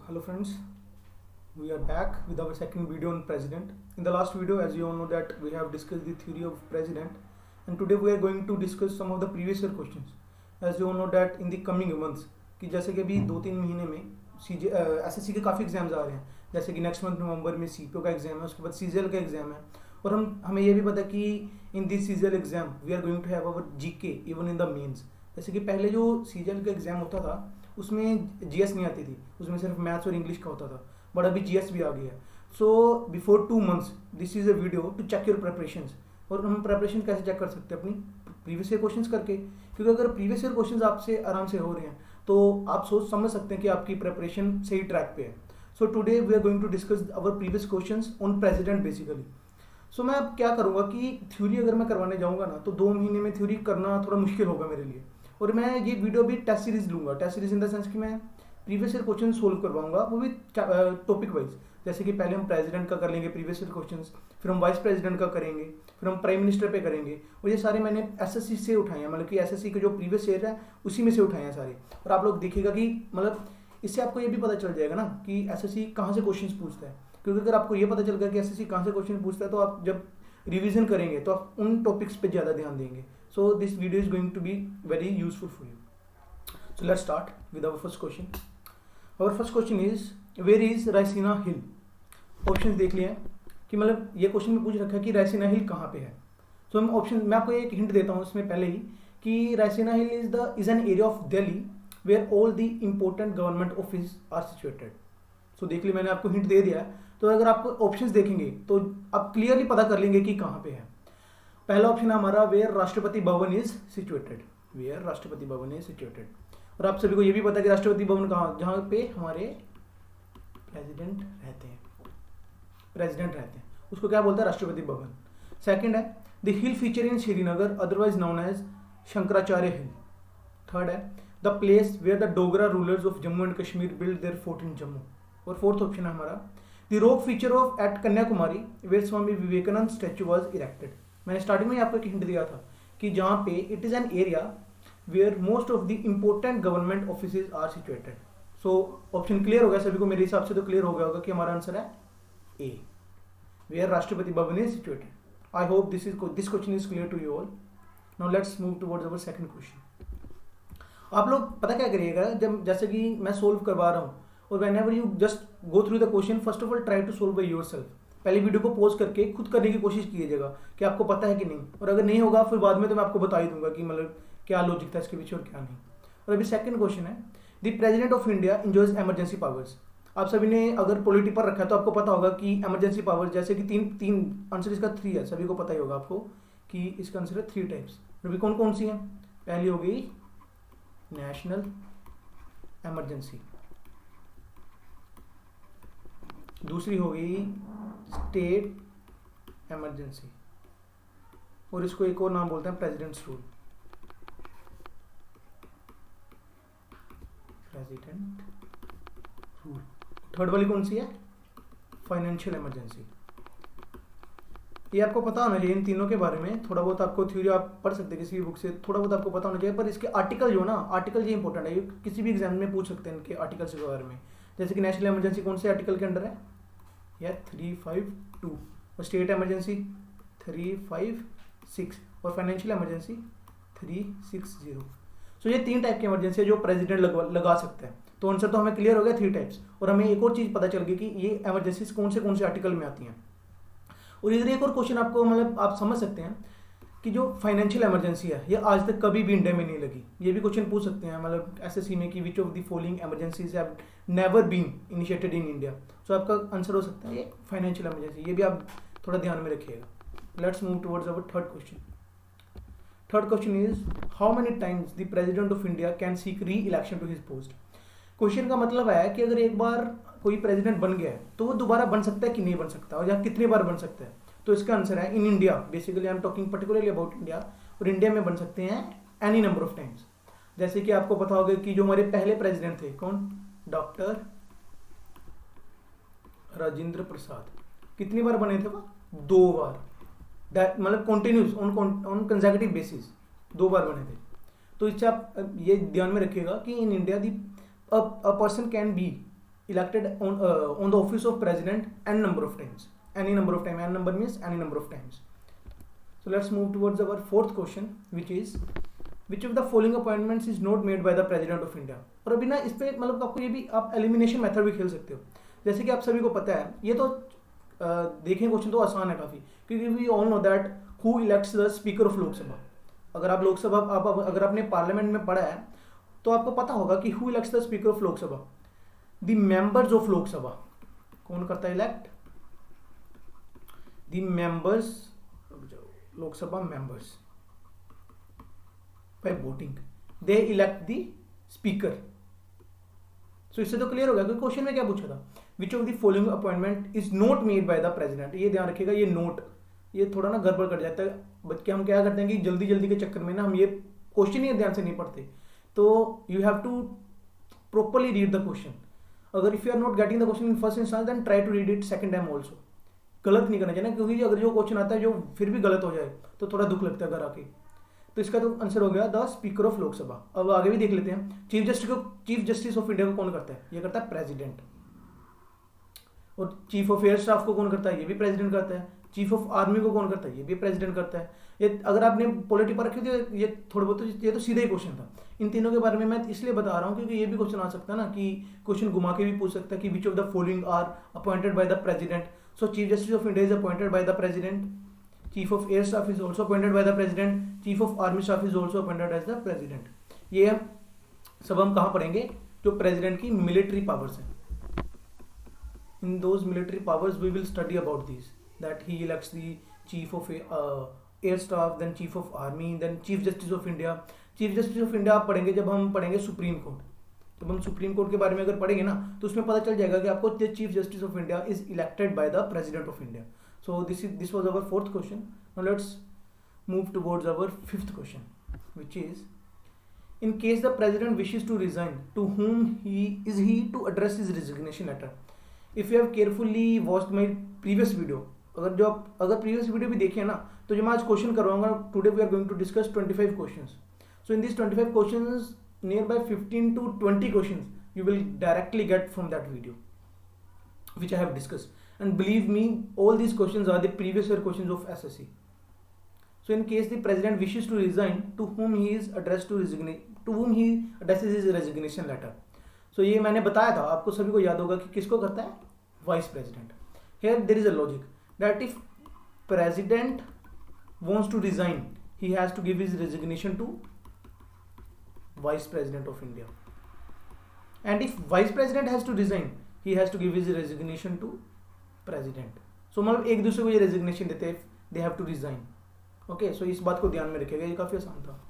Hello friends, we are back with our second video on president. In the last video, as you all know, that we have discussed the theory of president, and today we are going to discuss some of the previous year questions. As you all know that in the coming months, कि जैसे कि अभी 2-3 महीने में SSC के काफ़ी exams आ रहे हैं, जैसे कि नेक्स्ट मंथ नवंबर में सीपीओ का एग्जाम है, उसके बाद सीजीएल का एग्जाम है, और हमें ये भी पता कि in this CGL exam we are going to have our GK even in the mains. जैसे कि पहले जो सीजीएल का एग्जाम होता था उसमें जीएस नहीं आती थी, उसमें सिर्फ मैथ्स और इंग्लिश का होता था, बट अभी जीएस भी आ गया है. So before 2 months this is a video to check your preparations. और हम प्रेपरेशन कैसे चेक कर सकते हैं? अपनी प्रीवियस ईयर क्वेश्चंस करके, क्योंकि अगर प्रीवियस ईयर क्वेश्चंस आपसे आराम से हो रहे हैं तो आप सोच समझ सकते हैं कि आपकी प्रेपरेशन सही ट्रैक पे है. So today we are going to discuss our previous questions on president basically. So मैं अब क्या करूँगा कि थ्योरी अगर मैं करवाने जाऊँगा ना तो 2 महीने में थ्योरी करना थोड़ा मुश्किल होगा मेरे लिए. और मैं ये वीडियो भी टेस्ट सीरीज लूँगा, test series in the sense कि मैं प्रीवियस ईयर क्वेश्चन सोल्व करवाऊंगा, वो भी टॉपिक वाइज. जैसे कि पहले हम प्रेसिडेंट का कर लेंगे प्रीवियस ईयर क्वेश्चंस, फिर हम वाइस प्रेसिडेंट का करेंगे, फिर हम प्राइम मिनिस्टर पे करेंगे. और ये सारे मैंने एसएससी से उठाए हैं, मतलब कि एसएससी के जो प्रीवियस ईयर है उसी में से उठाए हैं सारे. और आप लोग देखिएगा कि मतलब इससे आपको ये भी पता चल जाएगा ना कि एसएससी कहाँ से क्वेश्चन पूछता है. क्योंकि अगर आपको ये पता चल गया कि एसएससी कहाँ से क्वेश्चन पूछता है तो आप जब रिविजन करेंगे तो आप उन टॉपिक्स पे ज़्यादा ध्यान देंगे. So this video is going to be very useful for you. So let's start with our first question. Our first question is where is Raisina hill. Option देख लिए कि मतलब ये क्वेश्चन में पूछ रखा है कि रायसीना हिल कहाँ पे है. तो हम ऑप्शन मैं आपको एक हिंट देता हूँ इसमें पहले ही कि Raisina hill is an area of Delhi where all the important government office are situated. So देख ली मैंने आपको हिंट दे दिया है. तो अगर आप ऑप्शंस देखेंगे तो आप क्लियरली पता कर लेंगे कि कहाँ पे है. पहला ऑप्शन है हमारा where Rashtrapati Bhavan is situated. Where Rashtrapati Bhavan is situated. और आप सभी को ये भी पता है कि राष्ट्रपति भवन कहाँ, जहाँ पे हमारे प्रेसिडेंट रहते हैं, उसको क्या बोलते हैं? राष्ट्रपति भवन. सेकंड है the hill feature in Srinagar otherwise known as Shankaracharya hill. Third है the place where the Dogra rulers of Jammu and Kashmir build their fort in Jammu. और फोर्थ ऑप्शन है हमारा the rock feature of at Kanyakumari where Swami Vivekananda statue was erected. मैंने starting में आपको एक hint दिया था कि जहाँ पे it is an area where most of the important government offices are situated. So option clear हो गया सभी को? मेरे हिसाब से तो क्लियर हो गया होगा कि हमारा आंसर है ए, where Rashtrapati Bhavan is situated. I hope this question is clear to you all. Now let's move towards our second question. आप लोग पता क्या करिएगा, जब जैसे कि मैं सोल्व करवा रहा हूँ और whenever you just go through the question, first of all try to solve by yourself. पहले वीडियो को पॉज करके खुद करने की कोशिश कीजिएगा कि आपको पता है कि नहीं, और अगर नहीं होगा फिर बाद में तो मैं आपको बता ही दूंगा कि मतलब क्या लॉजिक था इसके पीछे और क्या नहीं. और अभी सेकंड क्वेश्चन है the president of India enjoys emergency powers. आप सभी ने अगर पॉलिटी पर रखा है तो आपको पता होगा कि एमरजेंसी पावर जैसे कि तीन आंसर इसका 3 है, सभी को पता ही होगा आपको कि इसका आंसर है 3 टाइप्स. अभी कौन कौन सी हैं? पहली हो गई नेशनल एमरजेंसी, दूसरी हो गई स्टेट एमरजेंसी, और इसको एक और नाम बोलते हैं presidents rule. President rule. Third वाली कौन सी है? Financial emergency. ये आपको पता होना चाहिए इन तीनों के बारे में. थोड़ा बहुत आपको थ्योरी आप पढ़ सकते हैं किसी भी बुक से, थोड़ा बहुत आपको पता होना चाहिए. पर इसके आर्टिकल जो ना, आर्टिकल ये इंपॉर्टेंट है, ये किसी भी एग्जाम में पूछ सकते हैं इनके आर्टिकल्स के बारे में. जैसे कि नेशनल इमरजेंसी कौन से आर्टिकल के अंडर है? या 352. और स्टेट इमरजेंसी 356 और फाइनेंशियल इमरजेंसी 360. सो ये 3 टाइप की इमरजेंसी है जो प्रेसिडेंट लगा सकते हैं. तो आंसर तो हमें क्लियर हो गया 3 टाइप्स. और हमें एक और चीज़ पता चल गई कि ये इमरजेंसीज कौन से आर्टिकल में आती हैं. और इधर एक और क्वेश्चन आपको मतलब आप समझ सकते हैं कि जो फाइनेंशियल इमरजेंसी है ये आज तक कभी भी इंडिया में नहीं लगी. ये भी क्वेश्चन पूछ सकते हैं मतलब एसएससी में कि which of the following emergencies have never been initiated in India. So आपका आंसर हो सकता है ये फाइनेंशियल इमरजेंसी. ये भी आप थोड़ा ध्यान में रखिएगा. Let's move towards our third question. Third question is how many times the president of India can seek re-election to his post. Question का मतलब है कि अगर एक बार कोई प्रेसिडेंट बन गया है तो वो दोबारा बन सकता है कि नहीं बन सकता, और या कितनी बार बन सकता है. तो इसका आंसर है in India. Basically I am talking particularly about India. और इंडिया में बन सकते हैं एनी नंबर ऑफ टाइम्स. जैसे कि आपको पता होगा कि जो हमारे पहले प्रेसिडेंट थे कौन? डॉक्टर राजेंद्र प्रसाद. कितनी बार बने थे वो? 2 बार. मतलब कॉन्टिन्यूस ऑन कंसेक्यूटिव बेसिस 2 बार बने थे. तो इससे आप ये ध्यान में रखिएगा कि in India the a person can be elected on the office of president n number of times. Any number of time, n number means any number of times. So let's move towards our fourth question, which is which of the following appointments is not made by the president of India. और अभी ना इस पे मतलब आपको ये भी आप एलिमिनेशन मेथड भी खेल सकते हो, जैसे कि आप सभी को पता है, ये तो देखें क्वेश्चन तो आसान है काफ़ी, क्योंकि we all know that who elects the speaker of Lok Sabha. अगर आप लोकसभा आप अगर आपने पार्लियामेंट में पढ़ा है तो आपको पता होगा कि who elects the speaker of Lok Sabha. The members of Lok Sabha कौन करता है elect? The members, Lok Sabha members by voting, they elect the speaker. So इससे तो क्लियर हो गया कि क्वेश्चन में क्या पूछा था, विच of the following appointment is not made by the president. ये ध्यान रखिएगा, ये नोट ये थोड़ा ना गड़बड़ कर जाता है बच्चे. हम क्या करते हैं कि जल्दी जल्दी के चक्कर में ना हम ये क्वेश्चन ही ध्यान से नहीं पढ़ते. तो you have to properly read the question. अगर if you are not getting the question in first instance then try to read it second time also. गलत नहीं करना चाहिए, क्योंकि अगर जो क्वेश्चन आता है जो फिर भी गलत हो जाए तो थोड़ा दुख लगता है घर आके. तो इसका तो आंसर हो गया द स्पीकर ऑफ लोकसभा. अब आगे भी देख लेते हैं. चीफ जस्टिस ऑफ इंडिया को कौन करता है? ये करता है प्रेसिडेंट. और चीफ ऑफ एयर स्टाफ को कौन करता है? ये भी प्रेसिडेंट करता है. चीफ ऑफ आर्मी को कौन करता है? ये भी प्रेसिडेंट करता है. ये अगर आपने पॉलिटी पर रखे थे ये थोड़े बहुत, ये तो सीधा ही क्वेश्चन था. इन तीनों के बारे में मैं इसलिए बता रहा हूँ क्योंकि ये भी क्वेश्चन आ सकता है ना, कि क्वेश्चन घुमा के भी पूछ सकता है कि which of the following are appointed by the president. So chief justice of India is appointed by the president. Chief of air staff is also appointed by the president. Chief of army staff is also appointed as the president. ये सब हम कहाँ पढ़ेंगे? जो president की military powers हैं. In those military powers we will study about these, that he elects the chief of air staff, then chief of army, then chief justice of India. Chief justice of India आप पढ़ेंगे जब हम पढ़ेंगे supreme court. जब हम supreme court के बारे में अगर पढ़ेंगे ना तो उसमें पता चल जाएगा कि आपको chief justice of India is elected by the president of India. So this was our fourth question. Now let's move towards our fifth question, which is in case the president wishes to resign, to whom he to address his resignation letter. If you have carefully watched my previous video, अगर previous video भी देखे ना तो जो मैं आज question करवाऊंगा, today we are going to discuss 25 questions. So in this 25 questions near by 15 to 20 questions you will directly get from that video which I have discussed, and believe me all these questions are the previous year questions of SSC. So in case the president wishes to resign, to whom he addresses his resignation letter. So ये मैंने बताया था, आपको सभी को याद होगा कि किसको करता है? Vice president. Here there is a logic that if president wants to resign, he has to give his resignation to vice president of India, and if vice president has to resign, he has to give his resignation to president. So मतलब एक दूसरे को ये resignation देते हैं, they have to resign. Okay, so इस बात को ध्यान में रखिएगा, ये काफ़ी आसान था.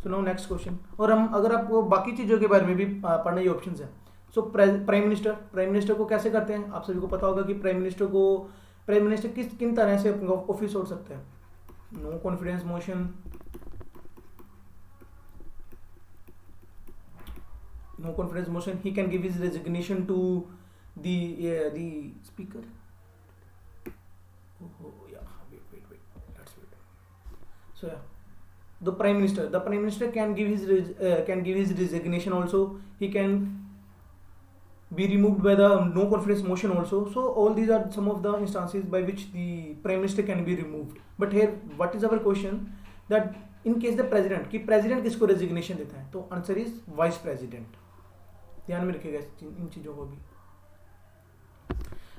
So now next question. और हम अगर आपको बाकी चीज़ों के बारे में भी पढ़ना, ये ऑप्शन है. सो प्राइम मिनिस्टर को कैसे करते हैं? आप सभी को पता होगा कि प्राइम मिनिस्टर किन तरह से ऑफिस छोड़ सकते हैं? No confidence motion, he can give his resignation to the speaker. Wait, let's wait. So yeah, the prime minister can give his resignation also. He can be removed by the no confidence motion also. So all these are some of the instances by which the prime minister can be removed. But here what is our question, that in case the president किसको resignation देता है? तो answer is vice president. ध्यान में रखिएगा इन चीजों को भी.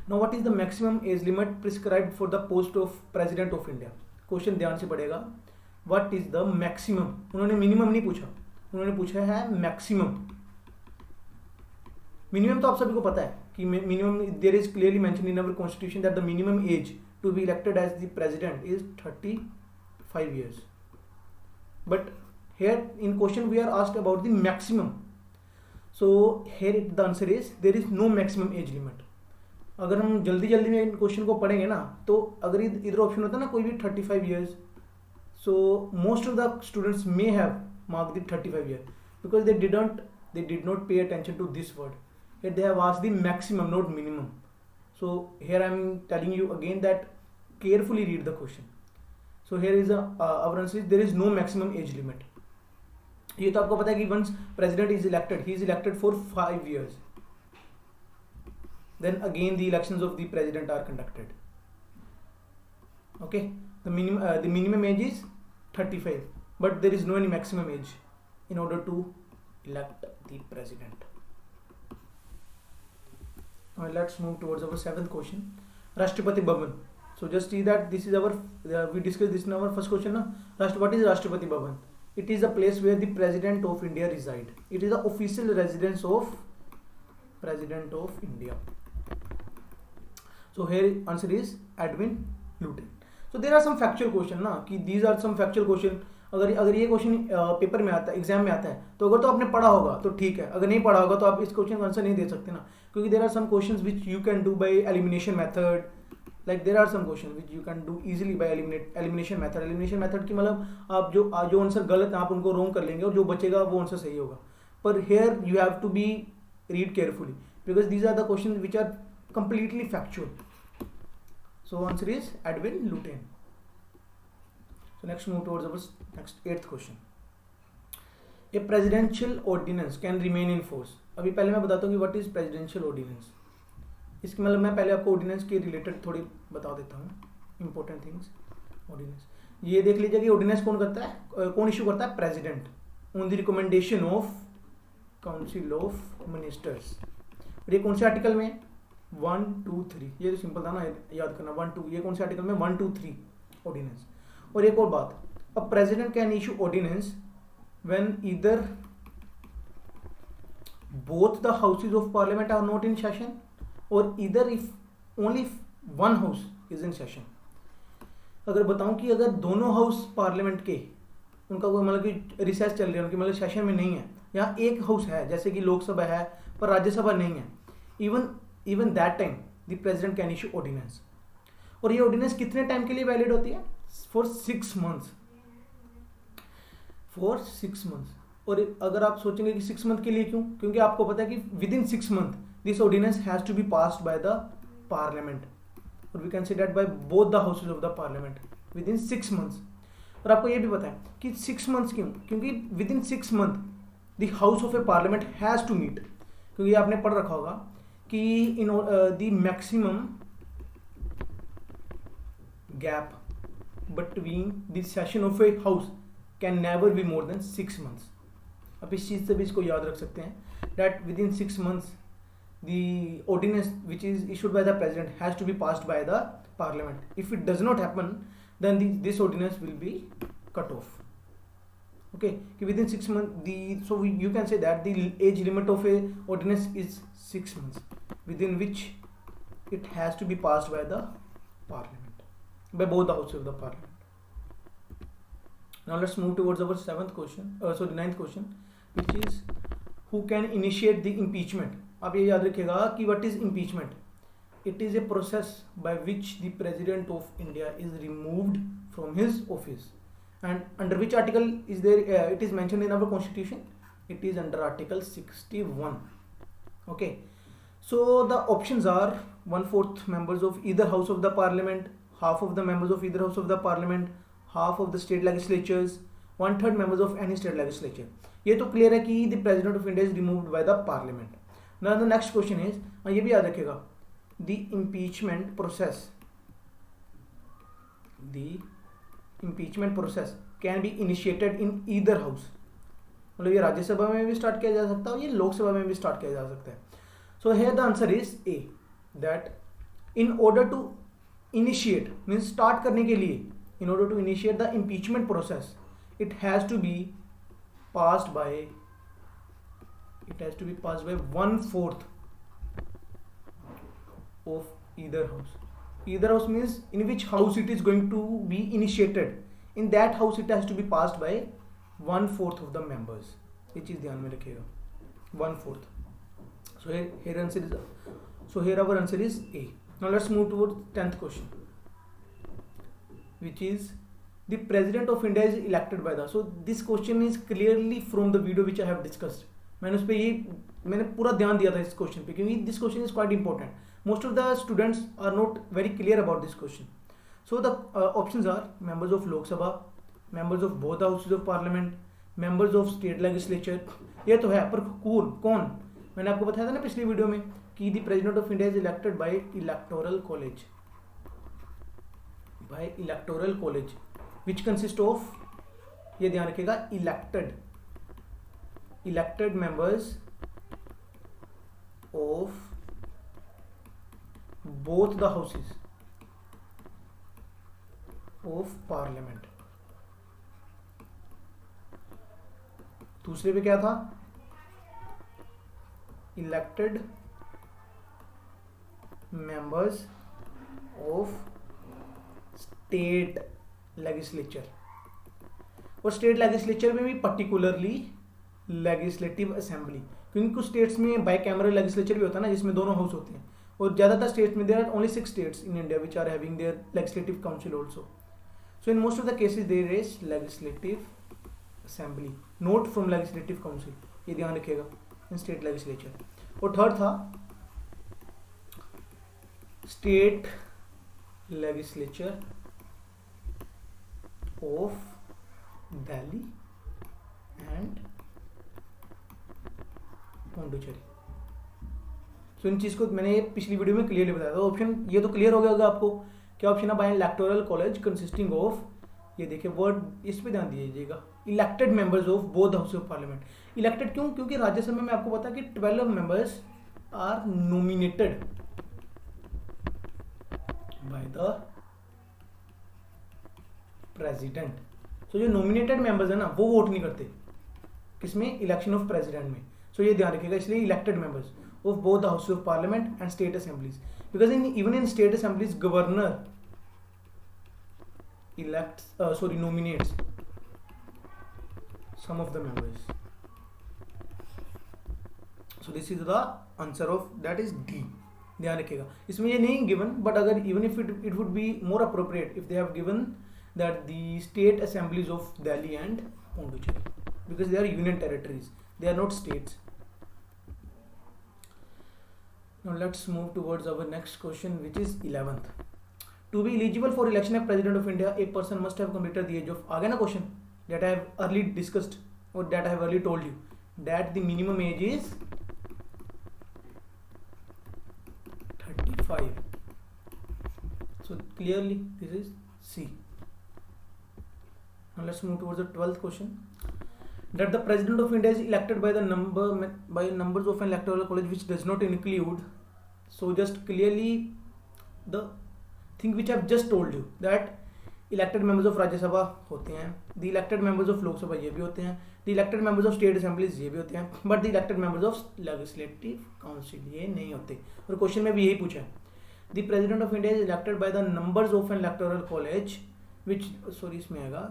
Now what is the maximum age limit prescribed for the post of president of India? Question ध्यान से पढ़ेगा. What is the maximum? उन्होंने मिनिमम नहीं पूछा, उन्होंने पूछा है मैक्सिमम. मिनिमम तो आप सभी को पता है कि minimum, there is clearly mention in our constitution that the minimum age to be elected as the president is 35 years. But here in question we are asked about the maximum. So here the answer is there is no maximum age limit. अगर हम जल्दी में इन question को पढ़ेंगे ना, तो अगर इधर ऑप्शन होता है ना कोई भी 35 years, so most of the students may have marked the 35 year because they did not pay attention to this word. Here they have asked the maximum, not minimum. So here I am telling you again that carefully read the question. So here is our answer is there is no maximum age limit. ये तो आपको पता है कि once president is elected, he is elected for 5 years. then again the elections of the president are conducted. Okay, the minimum age is 35, but there is no any maximum age in order to elect the president. Now let's move towards our seventh question, Rashtrapati Bhavan. So just see that this is our we discussed this in our first question. What is Rashtrapati Bhavan? It is a place where the President of India reside. It is the official residence of President of India. So here answer is Edwin Lutyens. So there are some factual question ना कि these are some factual question. अगर ये question paper में आता है, exam में आता है, तो अगर तो आपने पढ़ा होगा तो ठीक है, अगर नहीं पढ़ा होगा तो आप इस क्वेश्चन का आंसर नहीं दे सकते ना, क्योंकि there are some questions which you can do by elimination method. Like there are some question which you can do easily by elimination method. Elimination method की मतलब आप जो आंसर गलत है आप उनको रॉन्ग कर लेंगे और जो बचेगा वो आंसर सही होगा. पर here you have to be read carefully because these are the question which are completely factual. So answer is Edwin Lutyens. So next move towards our next 8th question. A presidential ordinance can remain in force. अभी पहले मैं बताता हूँ कि what is presidential ordinance. इसकी मतलब मैं पहले आपको ordinance के related थोड़ी बता देता हूँ important things. ordinance ये देख लीजिए कि ordinance कौन करता है, कौन issue करता है, president on the recommendation of council of ministers. और ये कौन से आर्टिकल में, 1, 2, 3. ये तो सिंपल था ना याद करना, 1, 2. ये कौन से आर्टिकल में, 1, 2, 3 ordinance. और एक और बात, a president can issue ordinance when either both the houses of parliament are not in session और either if only one house is in session. अगर बताऊं कि अगर दोनों हाउस पार्लियामेंट के उनका कोई मतलब कि रिसेस चल रही है, उनकी मतलब सेशन में नहीं है, यहाँ एक हाउस है जैसे कि लोकसभा है पर राज्यसभा नहीं है, even that time the president can issue ordinance. और ये ऑर्डिनेंस कितने टाइम के लिए वैलिड होती है, फॉर 6 months. For 6 months. और अगर आप सोचेंगे कि 6 month के लिए क्यों, क्योंकि आपको पता है कि within 6 month this ordinance has to be passed by the parliament और we can say that by both the houses of the parliament within 6 months. और आपको ये भी पता है कि 6 months क्यों, क्योंकि within 6 month the house of a parliament has to meet. क्योंकि आपने पढ़ रखा होगा कि in the maximum gap between the session of a house can never be more than 6 months. अब इस चीज़ से भी इसको याद रख सकते हैं that within 6 months the ordinance which is issued by the president has to be passed by the parliament. If it does not happen then this ordinance will be cut off. Okay, within 6 months so you can say that the age limit of a ordinance is 6 months within which it has to be passed by the parliament. By both the houses of the parliament. Now let's move towards our 9th question, which is who can initiate the impeachment. आप ये याद रखिएगा कि what is impeachment? It is a process by which the president of India is removed from his office. And under which article is there? It is mentioned in our constitution. It is under article 61. Okay. So the options are 1/4 members of either house of the parliament, half of the members of either house of the parliament, half of the state legislatures, 1/3 members of any state legislature. ये तो clear है कि the president of India is removed by the parliament. Now the next question is, ये भी याद रखिएगा, the impeachment process can be initiated in either house. मतलब ये राज्यसभा में भी स्टार्ट किया जा सकता है, ये लोकसभा में भी स्टार्ट किया जा सकता है. So here the answer is A, that in order to initiate means start करने के लिए, in order to initiate the impeachment process, it has to be passed by 1/4 of either house. Either house means in which house it is going to be initiated. In that house it has to be passed by 1/4 of the members. ये चीज ध्यान में रखिएगा, 1/4. So here our answer is A. Now let's move towards 10th question, which is the president of India is elected by the. So this question is clearly from the video which I have discussed. मैंने पूरा ध्यान दिया था इस question पे क्योंकि this question is quite important. Most of the students are not very clear about this question. So the options are members of Lok Sabha, members of both the houses of parliament, members of state legislature. ये तो है, पर कौन? मैंने आपको बताया था ना पिछली वीडियो में कि the president of India is elected bye electoral college, which consist of, ये ध्यान रखिएगा, elected members of both the houses of parliament. दूसरे पे क्या था, elected members of state legislature, और स्टेट लेजिस्लेचर में भी पर्टिकुलरली लेजिस्लेटिव असेंबली, क्योंकि कुछ स्टेट्स में बाई कैमरल लेजिस्लेचर भी होता है ना, जिसमें दोनों हाउस होते हैं, और ज्यादातर स्टेट्स में there are only 6 states in India which are having their legislative council also. So in most of the cases there is legislative assembly, note from legislative council, ये ध्यान रखिएगा इन स्टेट लेजिस्लेचर। और third था state legislature of Delhi and Pondicherry. So इन चीज को मैंने पिछली वीडियो में क्लियरली बताया था। ऑप्शन ये तो क्लियर हो गया होगा आपको, क्या ऑप्शन है, by electoral college consisting of, ये देखिए वर्ड इस पे ध्यान दीजिएगा, elected members of both house of parliament. Elected क्यों, क्योंकि राज्यसभा में आपको पता है कि 12 members are nominated by the president. So जो नॉमिनेटेड मेंबर्स है ना, वो वोट नहीं करते किसमें, इलेक्शन ऑफ प्रेसिडेंट में। सो ये ध्यान रखिएगा, इसलिए elected members of both the house of parliament and state assemblies, because even in state assemblies governor nominates some of the members. So this is the answer of that is D. ध्यान रखिएगा, इसमें ये नहीं given, but अगर even if it would be more appropriate if they have given that the state assemblies of Delhi and Pondicherry, because they are union territories, they are not states. Now let's move towards our next question, which is 11th. To be eligible for election as President of India, a person must have completed the age of, आ गया ना question, that I have early discussed or that I have early told you that the minimum age is 35. So clearly this is C. Now let's move towards the 12th question. That the President of India is elected by the numbers of an electoral college which does not include, so just clearly the thing which I have just told you, that elected members of राज्य सभा होते हैं, the elected members of Lok Sabha ये भी होते हैं, the elected members of state assemblies ये भी होते हैं, but the elected members of legislative council ये नहीं होते। और क्वेश्चन में भी यही पूछा है, the president of India is elected by the numbers of an electoral college which, sorry इसमें आएगा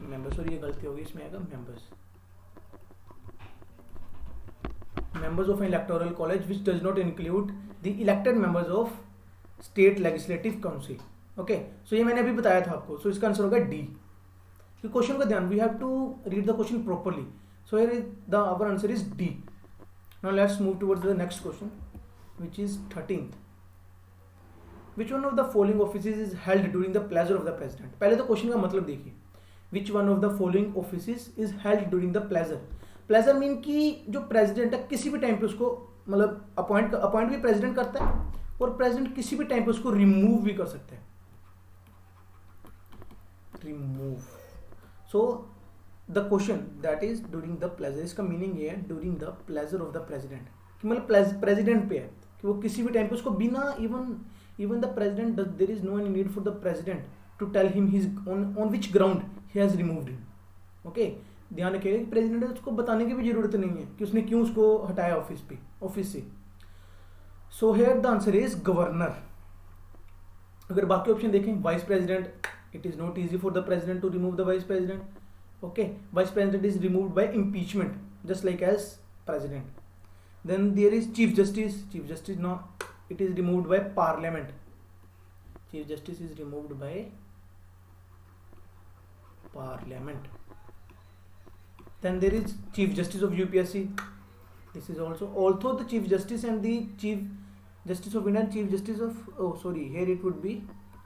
members, सॉरी ये गलती होगी, इसमें आएगा members of an electoral college which does not include the elected members of state legislative council. Okay, so ये मैंने अभी बताया था आपको, सो इसका आंसर होगा डी। क्वेश्चन का ध्यान, we have to read the question properly, so here is the our answer is D. Now let's move towards the next question which is 13th। Which one of the following offices is held during the pleasure of the president. पहले तो question का मतलब देखिए, which one of the following offices is held during the pleasure. Pleasure mean कि जो president है किसी भी टाइम पे उसको मतलब अपॉइंट भी प्रेसिडेंट करता है, और प्रेसिडेंट किसी भी टाइम पे उसको रिमूव भी कर सकते हैं, remove. So the question that is during the pleasure, इसका मीनिंग ये है during the pleasure of the president, कि मतलब प्रेसिडेंट पे है कि वो किसी भी टाइम पे उसको बिना even the president, there is no any need for the president to tell him his on which ground he has removed him. Okay, ध्यान रखिएगा कि प्रेसिडेंट है, उसको बताने की भी जरूरत नहीं है कि उसने क्यों उसको हटाया ऑफिस से। So here the answer is governor. अगर बाकी ऑप्शन देखें, vice president, it is not easy for the president to remove the vice president. Okay, vice president is removed by impeachment just like as president. Then there is chief justice no, it is removed by parliament, chief justice is removed by parliament. Then there is Chief Justice of UPSC. This is also, although the Chief Justice and the Chief Justice of India and Chief Justice of, oh sorry, here it would be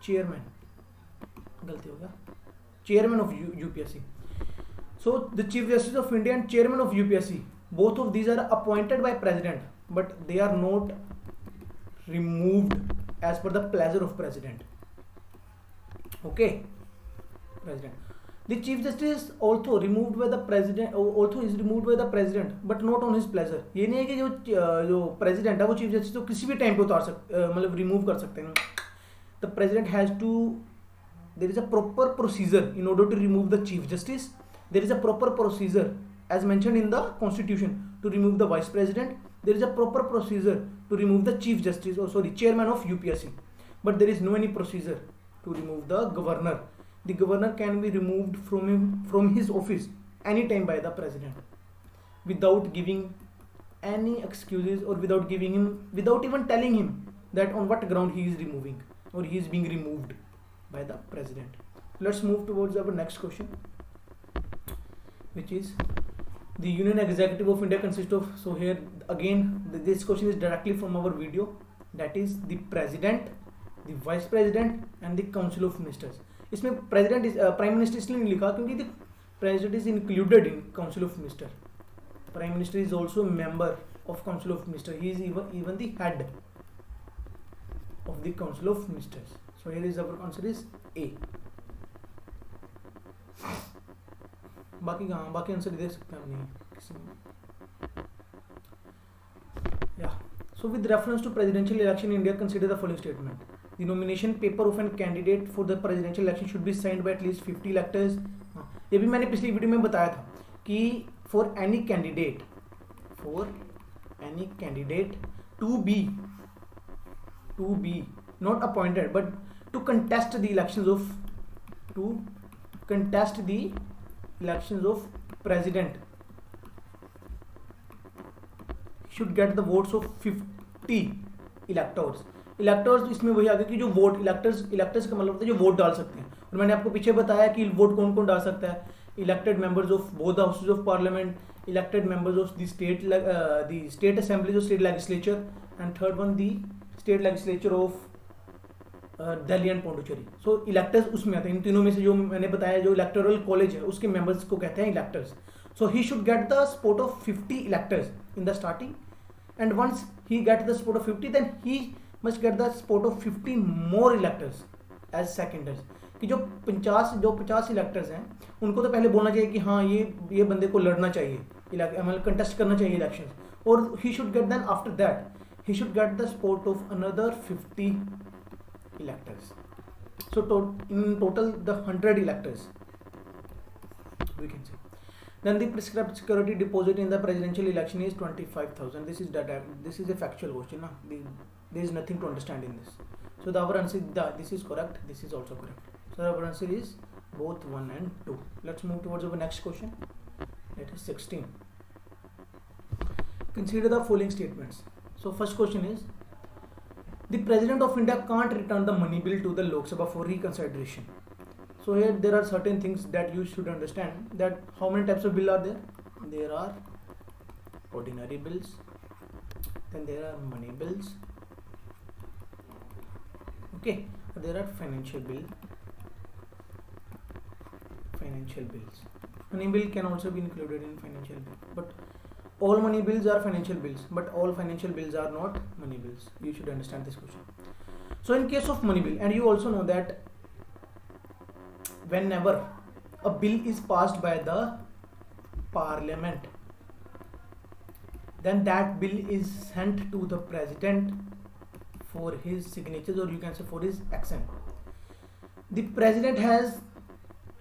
Chairman. गलती हो गया, Chairman of UPSC. So the Chief Justice of India and Chairman of UPSC, both of these are appointed by President, but they are not removed as per the pleasure of president. Okay, president. The chief justice also removed by the president, also is removed by the president, but not on his pleasure. ये नहीं है कि जो president है वो chief justice को किसी भी time पे उतार मतलब remove कर सकते हैं. The president has to, there is a proper procedure in order to remove the chief justice. There is a proper procedure as mentioned in the constitution to remove the vice president. There is a proper procedure to remove the chief justice, or sorry, chairman of UPSC. But there is no any procedure to remove the governor. The governor can be removed from his office anytime by the president without giving any excuses, or without even telling him that on what ground he is removing, or he is being removed by the president. Let's move towards our next question, which is the Union Executive of India consists of, so here again this question is directly from our video, that is the president, the vice president and the council of ministers. इसमें president prime minister इसलिए नहीं लिखा क्योंकि the president is included in council of minister. Prime minister is also member of council of minister. He is even the head of the council of ministers. So here is our answer is A. बाकी answer दे सकते हैं हम नहीं किसी में. Yeah. So with reference to presidential election in India, consider the following statement. The nomination paper of a candidate for the presidential election should be signed by at least 50 electors. ये भी मैंने पिछली वीडियो में बताया था कि for any candidate to be not appointed but to contest the elections of president should get the votes of 50 electors. Electors इसमें वही आ गया कि जो वोट इलेक्टर्स का मतलब होता है जो वोट डाल सकते हैं. और मैंने आपको पीछे बताया कि वोट कौन कौन डाल सकता है. Elected members of both houses of parliament, elected members of the state assemblies of state legislature, and third one the state legislature of Delhi and Pondicherry. So electors उसमें आते हैं. इन तीनों में से जो मैंने बताया जो इलेक्टोरल कॉलेज है उसके मेंबर्स को कहते हैं electors. So he should get the support of 50 electors in the starting, and once he get the support of 50 then he must get the support of 50 more electors as seconders. कि जो 50 electors हैं उनको तो पहले बोलना चाहिए कि हाँ ये बंदे को लड़ना चाहिए, मतलब कंटेस्ट करना चाहिए इलेक्शन, और he should get then after that he should get the support of another 50 electors. So in total the 100 electors we can say. Then the prescribed security deposit in the presidential election is 25,000. This is a factual question. There is nothing to understand in this. So our answer, this is correct. This is also correct. So our answer is both 1 and 2. Let's move towards our next question. That is 16. Consider the following statements. So first question is, the President of India can't return the money bill to the Lok Sabha for reconsideration. So here there are certain things that you should understand, that how many types of bill are there? There are ordinary bills, then there are money bills, okay, there are financial bills. Money bill can also be included in financial bill, but all money bills are financial bills, but all financial bills are not money bills. You should understand this question. So in case of money bill, and you also know that whenever a bill is passed by the parliament, then that bill is sent to the president for his signatures, or you can say for his action. The president has,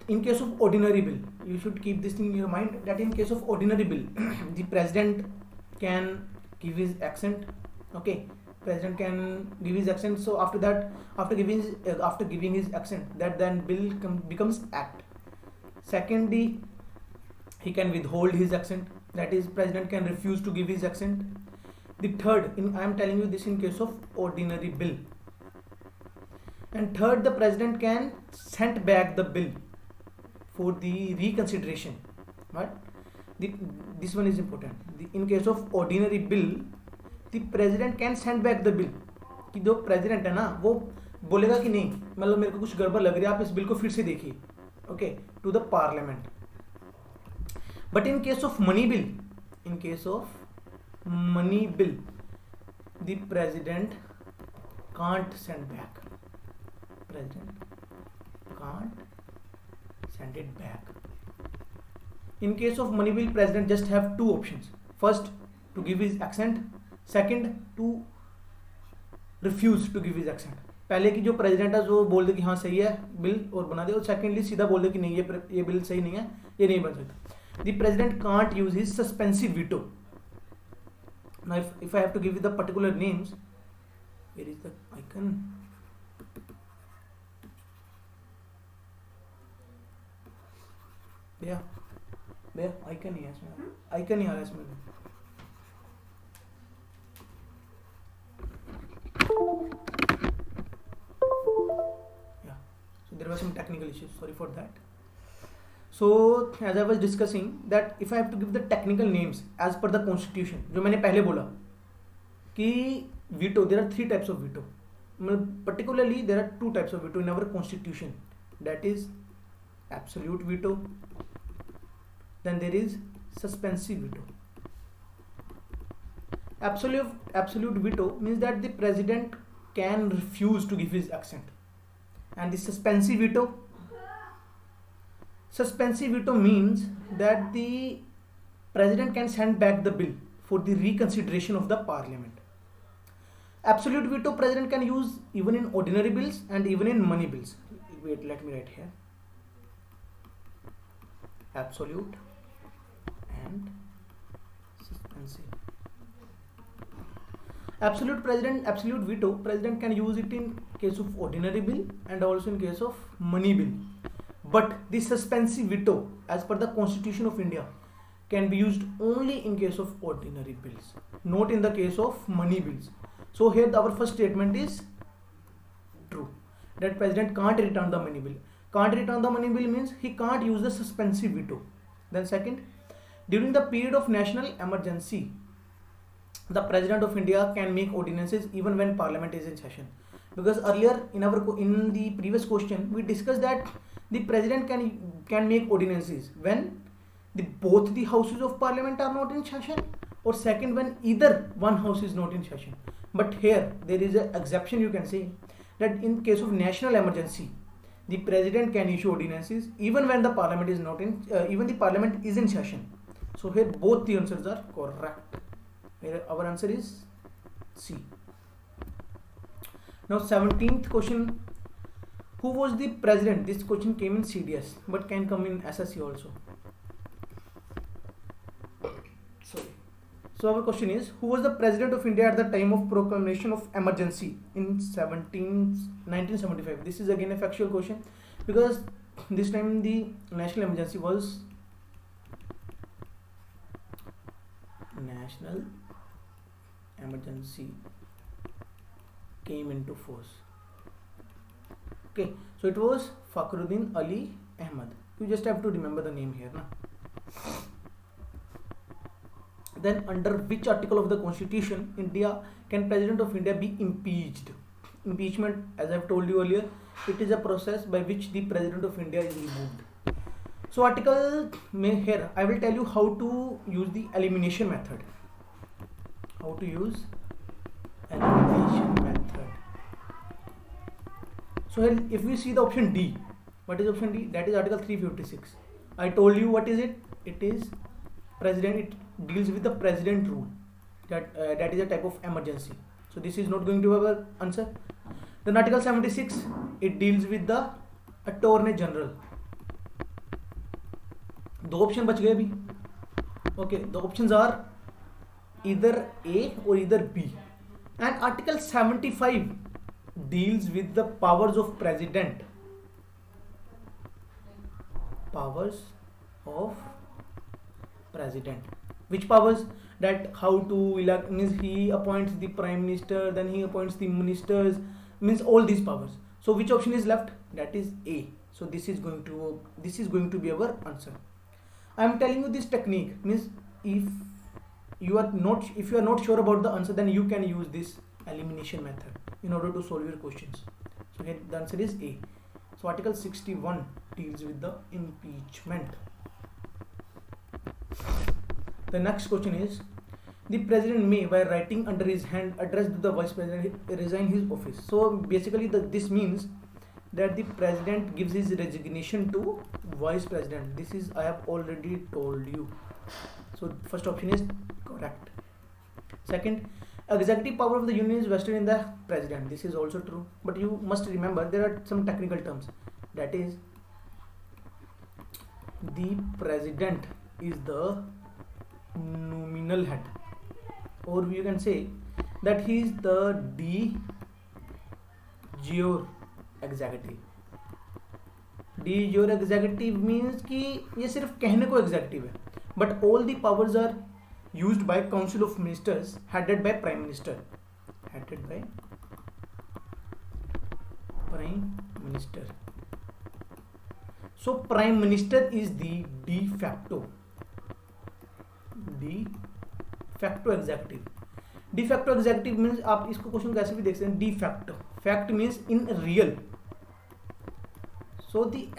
in case of ordinary bill, you should keep this thing in your mind, that in case of ordinary bill the president can give his assent. Okay, president can give his assent. So after that, after giving his assent, that then bill becomes act. Secondly, he can withhold his assent, that is president can refuse to give his assent. The third, I am telling you this in case of ordinary bill. And third, the president can send back the bill for the reconsideration. Right? This one is important. In case of ordinary bill, the president can send back the bill. कि जो president है ना वो बोलेगा कि नहीं, मतलब मेरे को कुछ गड़बड़ लग रही है, आप इस बिल को फिर से देखिए, okay, to the parliament. But in case of money bill, the president can't send back. President can't send it back. In case of money bill, president just have two options. First, to give his assent. Second, to refuse to give his assent. पहले की जो president है जो बोल दे कि हाँ सही है बिल और बना दे, और सेकेंडली सीधा बोल दे कि नहीं ये बिल सही नहीं है, ये नहीं बन सकता. The president can't use his suspensive veto. Now if I have to give you the particular names, where is the icon? there icon ही है इसमें, icon ही आ रहा है इसमें. Yeah, so there were some technical issues, sorry for that. So as I was discussing that if I have to give the technical names as per the constitution, जो मैंने पहले बोला कि veto, there are three types of veto. Particularly there are two types of veto in our constitution, that is absolute veto, then there is suspensive veto. Absolute veto means that the president can refuse to give his assent, and the suspensive veto means that the president can send back the bill for the reconsideration of the parliament. Absolute veto president can use even in ordinary bills and even in money bills. Wait, let me write here. Absolute and suspensive. Absolute veto president can use it in case of ordinary bill and also in case of money bill. But the suspensive veto as per the Constitution of India can be used only in case of ordinary bills, not in the case of money bills. So here our first statement is true, that president can't return the money bill. Can't return the money bill means he can't use the suspensive veto. Then second, during the period of national emergency, the president of India can make ordinances even when parliament is in session. Because earlier in the previous question we discussed that the president can make ordinances when both the houses of parliament are not in session, or second when either one house is not in session. But here there is an exception, you can say that in case of national emergency the president can issue ordinances even when the parliament is not in even the parliament is in session. So here both the answers are correct. Here our answer is C. Now 17th question, who was the president? This question came in CDS but can come in SSC also. Sorry. So our question is, who was the president of India at the time of proclamation of emergency in 1975? This is again a factual question because this time the national emergency came into force. Okay, so it was Fakhruddin Ali Ahmad. You just have to remember the name here, na? Then under which article of the Constitution can President of India be impeached? Impeachment, as I have told you earlier, it is a process by which the President of India is removed. So article here I will tell you how to use the elimination method. How to use elimination method. So here if we see the option D, what is option D? That is article 356. I told you what is it? It is president. It deals with the president rule. That is a type of emergency. So this is not going to have an answer. Then article 76, it deals with the attorney general. दो option बच गए अभी. Okay, the options are either A or either B. And article 75 deals with the powers of president. Powers of president. Which powers? That how to elect, means he appoints the prime minister, then he appoints the ministers, means all these powers. So which option is left? That is A. So this is going to be our answer. I am telling you this technique, means if you are not sure about the answer, then you can use this elimination method in order to solve your questions. So here the answer is A. So article 61 deals with the impeachment. The next question is, The president may, by writing under his hand, address to the vice president, resign his office. So basically, this means that the president gives his resignation to vice president. This is I have already told you. So first option is correct. Second, executive power of the union is vested in the president. This is also true, but you must remember there are some technical terms. That is, the president is the nominal head, or you can say that he is the de jure executive. De jure executive means कि ये सिर्फ कहने को executive है, but all the powers are used by council of ministers headed by prime minister. Headed by prime minister. So prime minister is the de facto executive. De facto executive means आप इसको question कैसे भी देख सकते हैं. De facto, fact means in real. So the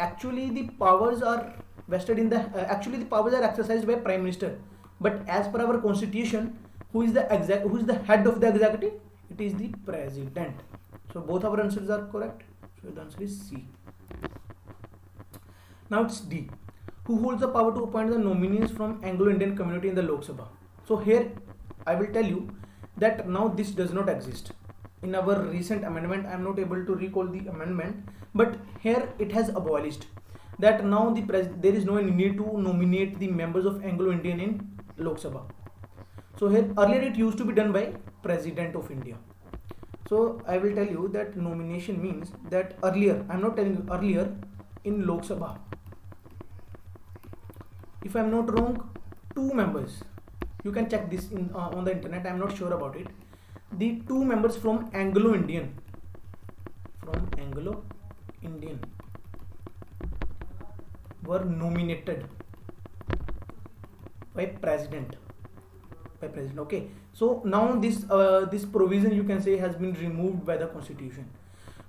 powers are vested in the the powers are exercised by prime minister. But as per our constitution, who is the head of the executive? It is the president. So both our answers are correct. So the answer is C. Now it's D. Who holds the power to appoint the nominees from Anglo-Indian community in the Lok Sabha? So here I will tell you that now this does not exist. In our recent amendment, I am not able to recall the amendment, but here it has abolished that now there is no need to nominate the members of Anglo-Indian in Lok Sabha. So here earlier it used to be done by President of India. So I will tell you that nomination means that earlier, I am not telling you, earlier in Lok Sabha, if I am not wrong, 2 members, you can check this on the internet, I am not sure about it. The 2 members from Anglo-Indian were nominated by president. Okay, so now this provision, you can say, has been removed by the constitution.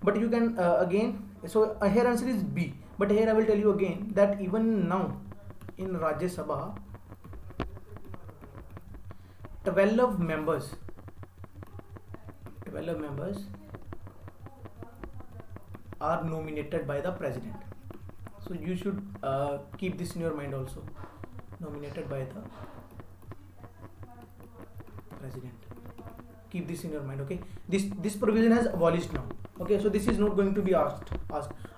But you can again, so here answer is B. But here I will tell you again that even now in Rajya Sabha, 12 members are nominated by the president. So you should keep this in your mind also. Nominated by the president. Keep this in your mind, okay? This provision has abolished now. Okay, so this is not going to be asked.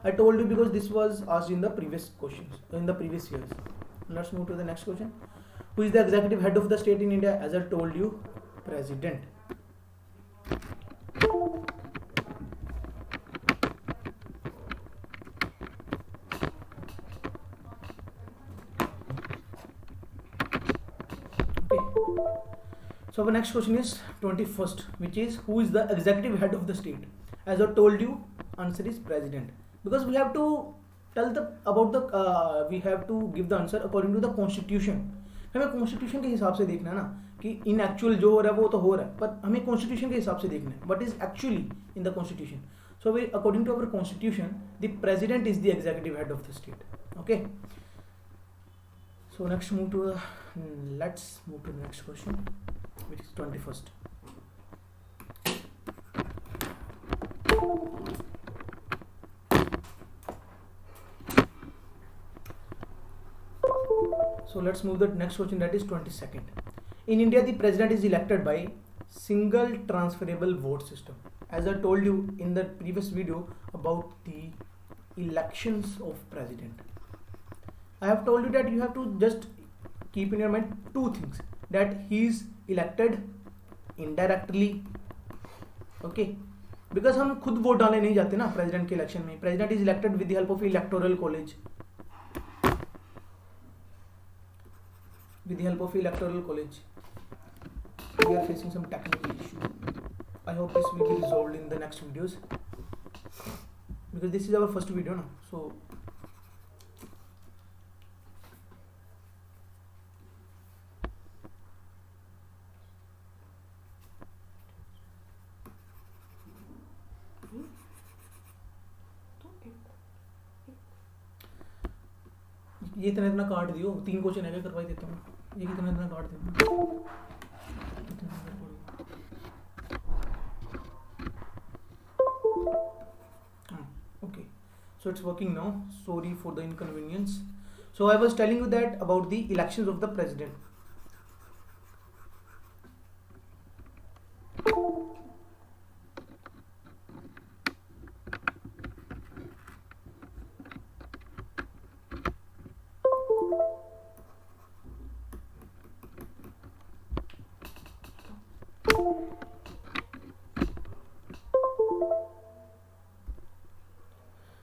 I told you because this was asked in the previous questions, in the previous years. Let's move to the next question. Who is the executive head of the state in India? As I told you, president. So our next question is 21st, which is who is the executive head of the state? As I told you, answer is president, because we have to tell we have to give the answer according to the constitution. हमें constitution के हिसाब से देखना है ना कि in actual जो हो रहा है वो तो हो रहा है, पर हमें constitution के हिसाब से देखना है what is actually in the constitution. So according to our constitution, the president is the executive head of the state. Okay. So let's move to the next question, which is 21st. So let's move to the next question, that is 22nd. In India, the president is elected by single transferable vote system. As I told you in the previous video about the elections of president, I have told you that you have to just keep in your mind 2 things, that he is elected indirectly, okay, because हम खुद vote डालने नहीं जाते ना president के election में. President is elected with the help of electoral college. With the help of electoral college, we are facing some technical issue. I hope this will be resolved in the next videos, because this is our first video now. So ये इतना काट दियो, 3 question है, करवाई देता हूँ. ये कितना काट देता हूँ. So it's working now. Sorry for the inconvenience. So I was telling you that about the elections of the president.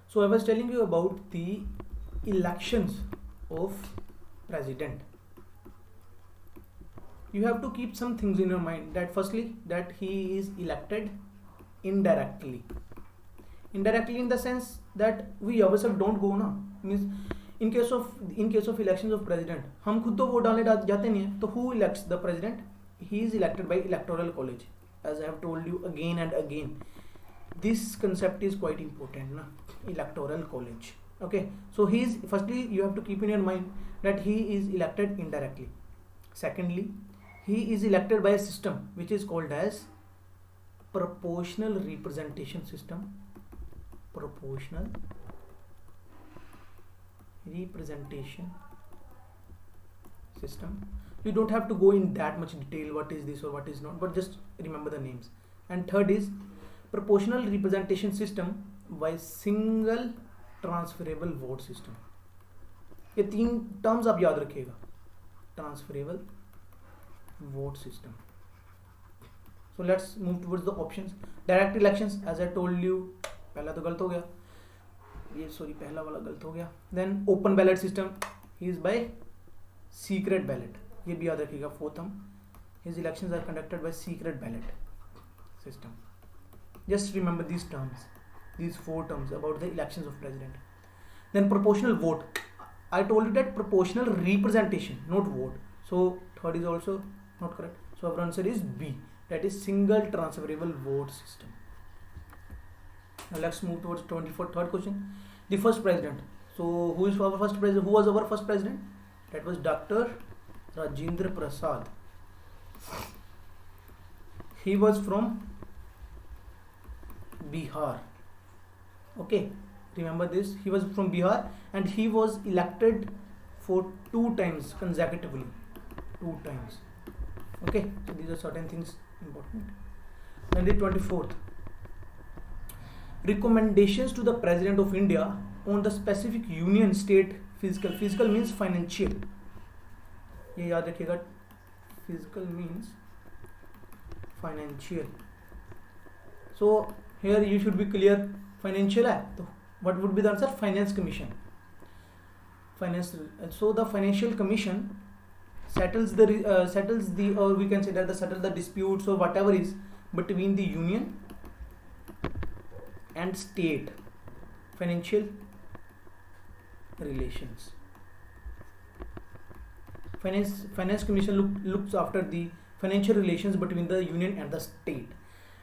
So I was telling you about the elections of president. You have to keep some things in your mind, that firstly that he is elected indirectly. Indirectly in the sense that we ourselves don't go na, means in case of elections of president हम खुद तो vote डालने जाते नहीं है, तो who elects the president? He is elected by electoral college, as I have told you again and again. This concept is quite important na, electoral college. Okay, so he is, firstly you have to keep in your mind that he is elected indirectly. Secondly, he is elected by a system which is called as proportional representation system. Proportional representation system. You don't have to go in that much detail what is this or what is not, but just remember the names. And third is proportional representation system by single transferable vote system. ये तीन terms आप याद रखिएगा. Transferable vote system. So let's move towards the options. Direct elections, as I told you, पहला तो गलत हो गया, ये सॉरी पहला वाला गलत हो गया. Then open ballot system, he is by secret ballot. ये भी याद रखिएगा. Fourth, his elections are conducted by secret ballot system. Just remember these terms, these four terms about the elections of president. Then proportional vote. I told you that proportional representation, not vote. So third is also not correct. So our answer is B. That is single transferable vote system. Now let's move towards 23rd question. The first president. So who is our first president? Who was our first president? That was Dr. Rajendra Prasad. He was from Bihar. Okay, remember this. He was from Bihar and he was elected for 2 times consecutively. 2 times. Okay, so these are certain things important. Then the 24th. Recommendations to the President of India on the specific union state fiscal. Fiscal means financial. ये याद रखिएगा. Fiscal means financial. So here you should be clear. Financial है तो what would be the answer? Finance Commission. Finance. So the Financial Commission settles the or we can say that settle the disputes or whatever is between the union and state financial relations. Finance Commission looks after the financial relations between the union and the state.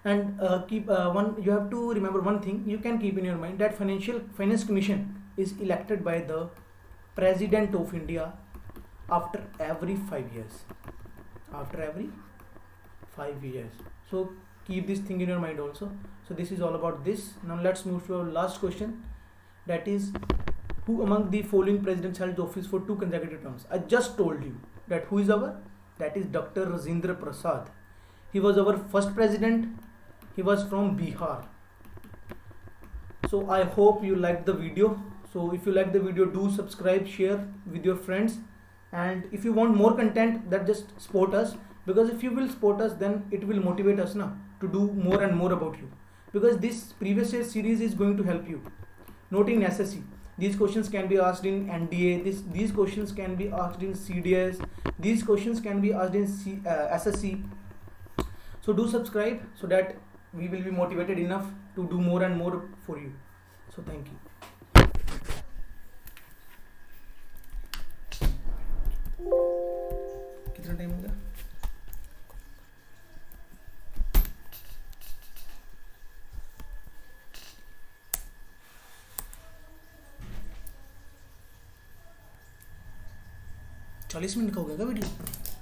And you have to remember one thing. You can keep in your mind that Finance Commission is elected by the President of India after every 5 years. After every 5 years. So keep this thing in your mind also. So this is all about this. Now let's move to our last question. That is, who among the following presidents held office for 2 consecutive terms? I just told you that who is our? That is Dr. Rajendra Prasad. He was our first president. He was from Bihar. So I hope you liked the video. So if you like the video, do subscribe, share with your friends. And if you want more content, that just support us. Because if you will support us, then it will motivate us now to do more and more about you. Because this previous year series is going to help you. Not in SSC. These questions can be asked in NDA. These questions can be asked in CDS. These questions can be asked in SSC. So do subscribe so that we will be motivated enough to do more and more for you. So thank you. कितना time हो गया? चालीस minute का हो गया क्या video?